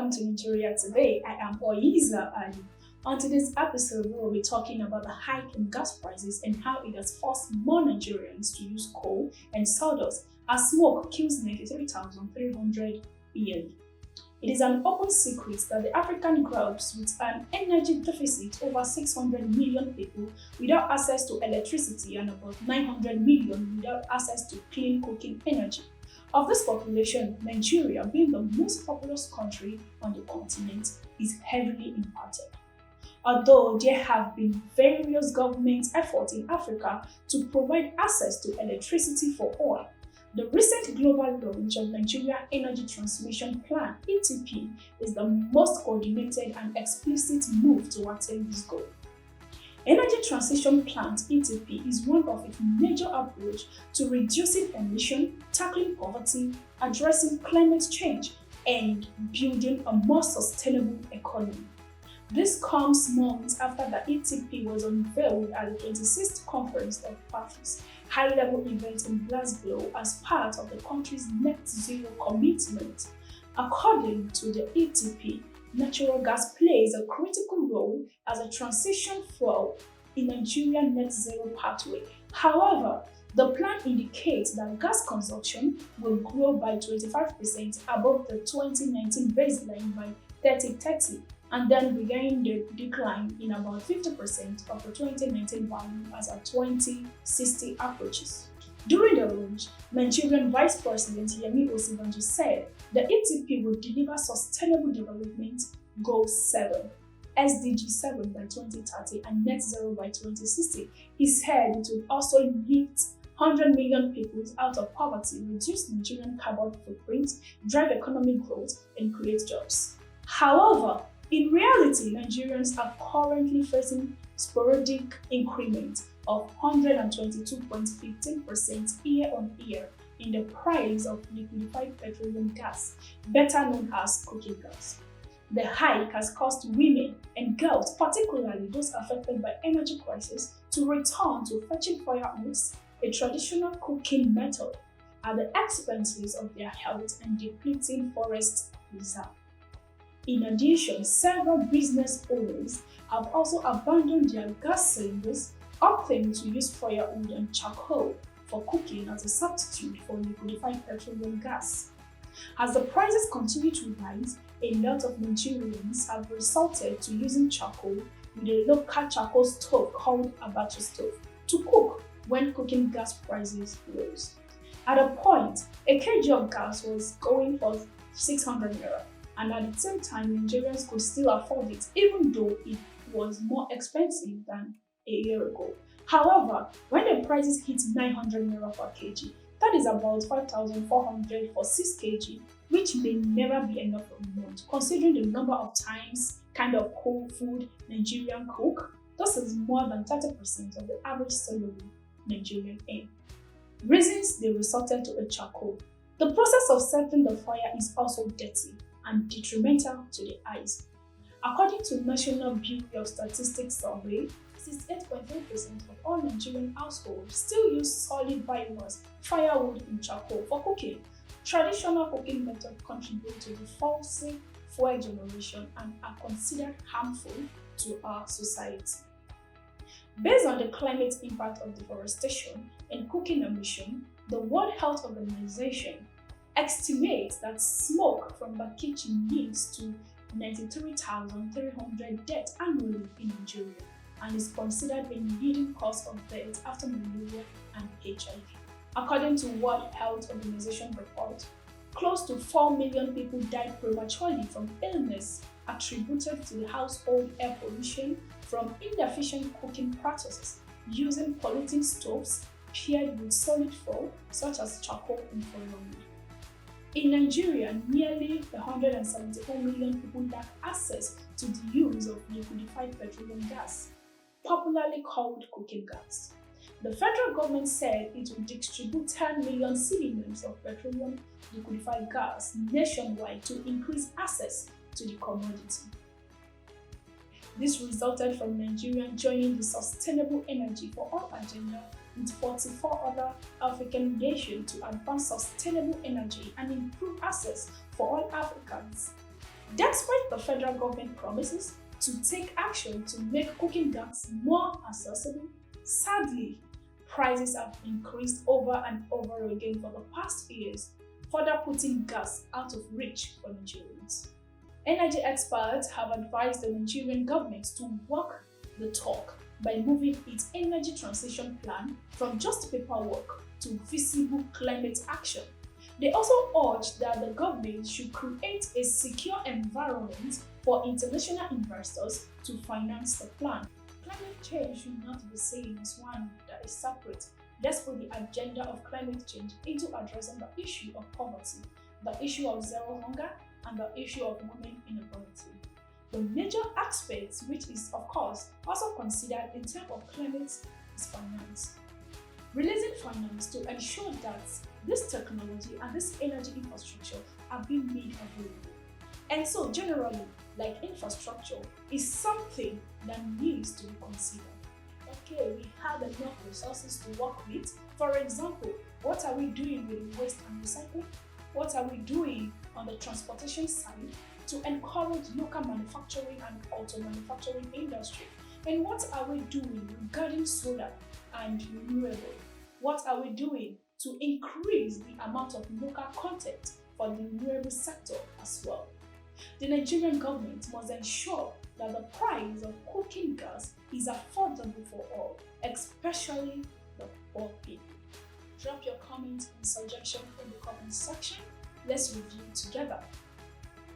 Welcome to Nigeria Today. I am Oyiza Ali. On today's episode, we will be talking about the hike in gas prices and how it has forced more Nigerians to use coal and sawdust as smoke kills 93,300 yearly. It is an open secret that the African grapples with an energy deficit over 600 million people without access to electricity and about 900 million without access to clean cooking energy. Of this population, Nigeria, being the most populous country on the continent, is heavily impacted. Although there have been various government efforts in Africa to provide access to electricity for all, the recent global launch of Nigeria Energy Transmission Plan (ETP) is the most coordinated and explicit move to attain this goal. Energy Transition Plan (ETP) is one of its major approaches to reducing emission, tackling poverty, addressing climate change, and building a more sustainable economy. This comes months after the ETP was unveiled at the 26th Conference of Parties high-level event in Glasgow as part of the country's net zero commitment. According to the ETP, natural gas plays a critical role as a transition fuel in Nigeria's net zero pathway. However, the plan indicates that gas consumption will grow by 25% above the 2019 baseline by 2030 and then begin the decline in about 50% of the 2019 value as a 2060 approaches. During the launch, Nigerian Vice President Yemi Osibanjo said the ETP will deliver Sustainable Development Goal 7, SDG 7 by 2030 and Net Zero by 2060. He said it will also lift 100 million people out of poverty, reduce Nigerian carbon footprint, drive economic growth, and create jobs. However, in reality, Nigerians are currently facing sporadic increments of 122.15% year-on-year in the price of liquefied petroleum gas, better known as cooking gas. The hike has caused women and girls, particularly those affected by energy crisis, to return to fetching firewood, a traditional cooking method, at the expenses of their health and depleting forest reserve. In addition, several business owners have also abandoned their gas cylinders, opting to use firewood and charcoal for cooking as a substitute for liquefied petroleum gas. As the prices continue to rise, a lot of Nigerians have resorted to using charcoal with a local charcoal stove called abacha stove to cook when cooking gas prices rose. At a point, a kg of gas was going for 600 naira. And at the same time, Nigerians could still afford it, even though it was more expensive than a year ago. However, when the prices hit 900 naira per kg, that is about 5,400 for 6 kg, which may never be enough for a month, considering the number of times kind of cool food Nigerian cook. This is more than 30% of the average salary Nigerian earn. Reasons they resorted to a charcoal. The process of setting the fire is also dirty and detrimental to the eyes. According to National Bureau of Statistics survey, 68.3% of all Nigerian households still use solid biomass, firewood, and charcoal for cooking. Traditional cooking methods contribute to the fossil fuel generation and are considered harmful to our society. Based on the climate impact of deforestation and cooking emission, the World Health Organization estimates that smoke from the kitchen leads to 93,300 deaths annually in Nigeria and is considered a leading cause of death after malaria and HIV. According to World Health Organization report, close to 4 million people died prematurely from illness attributed to the household air pollution from inefficient cooking practices using polluting stoves paired with solid fuel such as charcoal and firewood. In Nigeria, nearly 174 million people lack access to the use of liquefied petroleum gas, popularly called cooking gas. The federal government said it would distribute 10 million cylinders of petroleum liquefied gas nationwide to increase access to the commodity. This resulted from Nigeria joining the Sustainable Energy for All agenda with 44 other African nations to advance sustainable energy and improve access for all Africans. Despite the federal government promises to take action to make cooking gas more accessible, sadly, prices have increased over and over again for the past years, further putting gas out of reach for Nigerians. Energy experts have advised the Nigerian government to walk the talk by moving its energy transition plan from just paperwork to visible climate action. They also urge that the government should create a secure environment for international investors to finance the plan. Climate change should not be seen as one that is separate. Let's put the agenda of climate change into addressing the issue of poverty, the issue of zero hunger, and the issue of women inequality. The major aspects, which is of course also considered in terms of climate, is finance. Releasing finance to ensure that this technology and this energy infrastructure are being made available. And so generally, like infrastructure is something that needs to be considered. Okay, we have enough resources to work with. For example, what are we doing with waste and recycling? What are we doing on the transportation side to encourage local manufacturing and auto manufacturing industry? And what are we doing regarding solar and renewable? What are we doing to increase the amount of local content for the renewable sector as well? The Nigerian government must ensure that the price of cooking gas is affordable for all, especially the poor people. Drop your comments and suggestions in the comment section. Let's review together.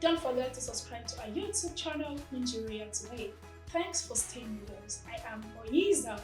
Don't forget to subscribe to our YouTube channel, Nigeria Today. Thanks for staying with us. I am Oyiza.